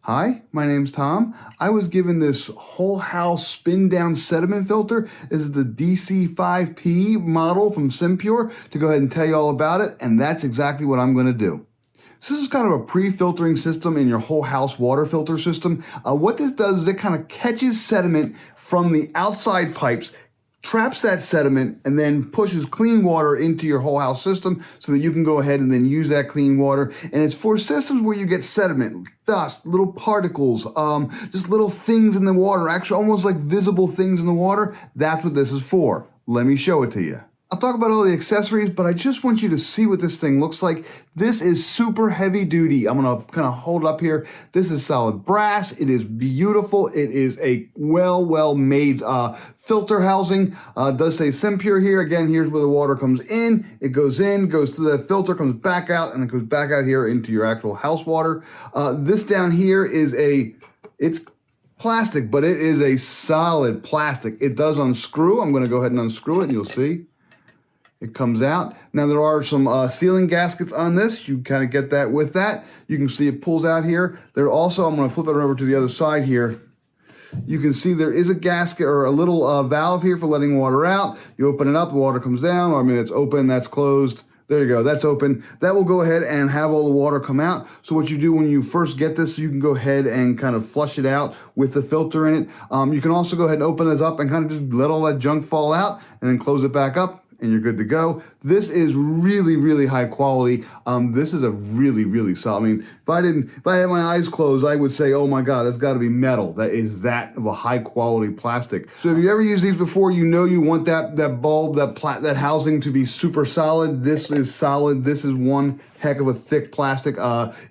Hi, my name's Tom. I was given this whole house spin down sediment filter. This is the DC5P model from SimPure to go ahead and tell you all about it, and that's exactly what I'm going to do. So this is kind of a pre-filtering system in your whole house water filter system. What this does is it kind of catches sediment from the outside pipes, traps that sediment, and then pushes clean water into your whole house system so that you can go ahead and then use that clean water. And it's for systems where you get sediment, dust, little particles, just little things in the water, actually almost like visible things in the water. That's what this is for. Let me show it to you. I'll talk about all the accessories, but I just want you to see what this thing looks like. This is super heavy duty. I'm gonna kind of hold it up here. This is solid brass. It is beautiful. It is a well made filter housing. It does say SimPure here. Again, here's where the water comes in. It goes in, goes through that filter, comes back out, and it goes back out here into your actual house water. This down here is it's plastic, but it is a solid plastic. It does unscrew. I'm gonna go ahead and unscrew it and you'll see. It comes out. Now there are some sealing gaskets on this. You kind of get that with that. You can see it pulls out here. There also, I'm going to flip it over to the other side here. You can see there is a gasket or a little valve here for letting water out. You open it up, the water comes down. Or, I mean, it's open, that's closed. There you go, that's open. That will go ahead and have all the water come out. So what you do when you first get this, you can go ahead and kind of flush it out with the filter in it. You can also go ahead and open this up and kind of just let all that junk fall out and then close it back up, and you're good to go. This is really high quality. This is a really solid. I mean, if I had my eyes closed, I would say, oh my God, that's gotta be metal. That is that of a high quality plastic. So if you ever used these before, you know you want that bulb, that housing to be super solid. This is solid. This is one heck of a thick plastic.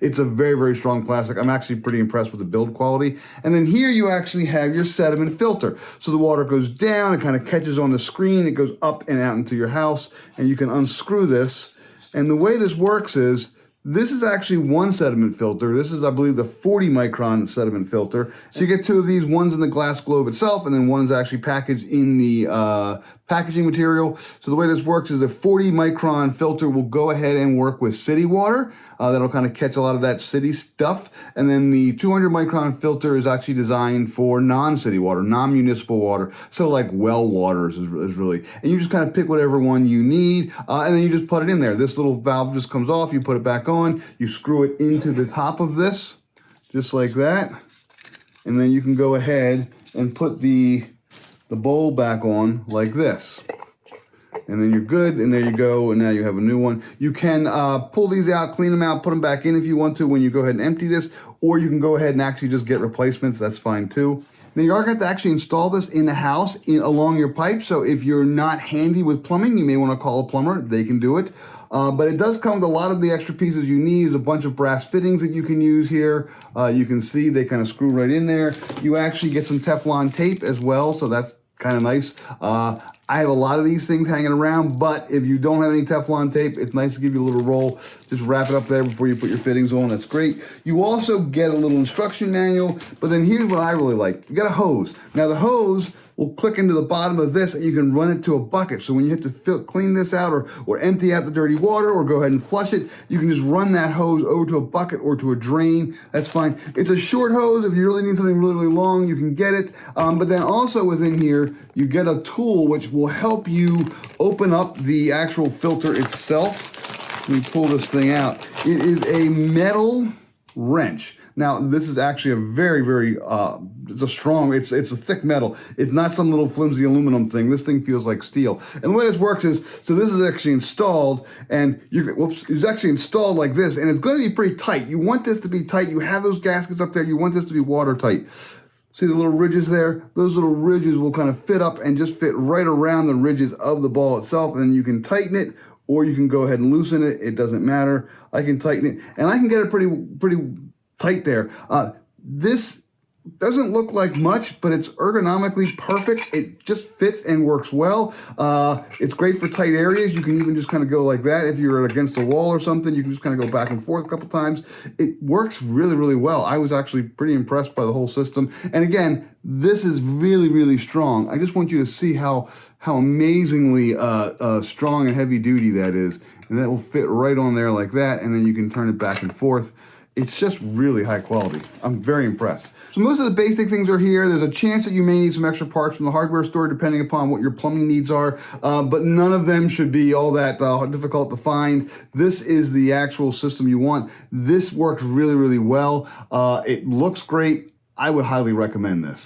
It's a very strong plastic. I'm actually pretty impressed with the build quality. And then here you actually have your sediment filter. So the water goes down, it kind of catches on the screen, it goes up and out into your house, and you can unscrew this. And the way this works is, this is actually one sediment filter. This is, I believe, the 40 micron sediment filter. So you get two of these, one's in the glass globe itself, and then one's actually packaged in the packaging material. So the way this works is the 40 micron filter will go ahead and work with city water. That'll kind of catch a lot of that city stuff. And then the 200 micron filter is actually designed for non-city water, non-municipal water. So like well waters is really, and you just kind of pick whatever one you need, and then you just put it in there. This little valve just comes off, you put it back on, you screw it into the top of this, just like that. And then you can go ahead and put the bowl back on like this. And then you're good, and there you go, and now you have a new one. You can pull these out, clean them out, put them back in if you want to when you go ahead and empty this, or you can go ahead and actually just get replacements. That's fine too. Now you are going to have to actually install this in the house along your pipe, so if you're not handy with plumbing, you may want to call a plumber. They can do it. But it does come with a lot of the extra pieces you need. There's a bunch of brass fittings that you can use here. You can see they kind of screw right in there. You actually get some Teflon tape as well, so that's kind of nice. I have a lot of these things hanging around, but if you don't have any Teflon tape, it's nice to give you a little roll. Just wrap it up there before you put your fittings on. That's great. You also get a little instruction manual, but then here's what I really like. You got a hose. Now the hose will click into the bottom of this and you can run it to a bucket. So when you have to clean this out or empty out the dirty water or go ahead and flush it, you can just run that hose over to a bucket or to a drain. That's fine. It's a short hose. If you really need something really long, you can get it. But then also within here, you get a tool which will help you open up the actual filter itself. Let me pull this thing out. It is a metal wrench. Now, this is actually a very, it's a thick metal. It's not some little flimsy aluminum thing. This thing feels like steel. And the way this works is, so this is actually installed, and it's actually installed like this, and it's going to be pretty tight. You want this to be tight. You have those gaskets up there. You want this to be watertight. See the little ridges there? Those little ridges will kind of fit up and just fit right around the ridges of the ball itself, and you can tighten it, or you can go ahead and loosen it. It doesn't matter. I can tighten it, and I can get it pretty tight there. This doesn't look like much, but it's ergonomically perfect. It just fits and works well. It's great for tight areas. You can even just kind of go like that. If you're against a wall or something, you can just kind of go back and forth a couple times. It works really well. I was actually pretty impressed by the whole system. And again, this is really strong. I just want you to see how amazingly strong and heavy duty that is. And that will fit right on there like that. And then you can turn it back and forth. It's just really high quality. I'm very impressed. So most of the basic things are here. There's a chance that you may need some extra parts from the hardware store depending upon what your plumbing needs are, but none of them should be all that difficult to find. This is the actual system you want. This works really, really well. It looks great. I would highly recommend this.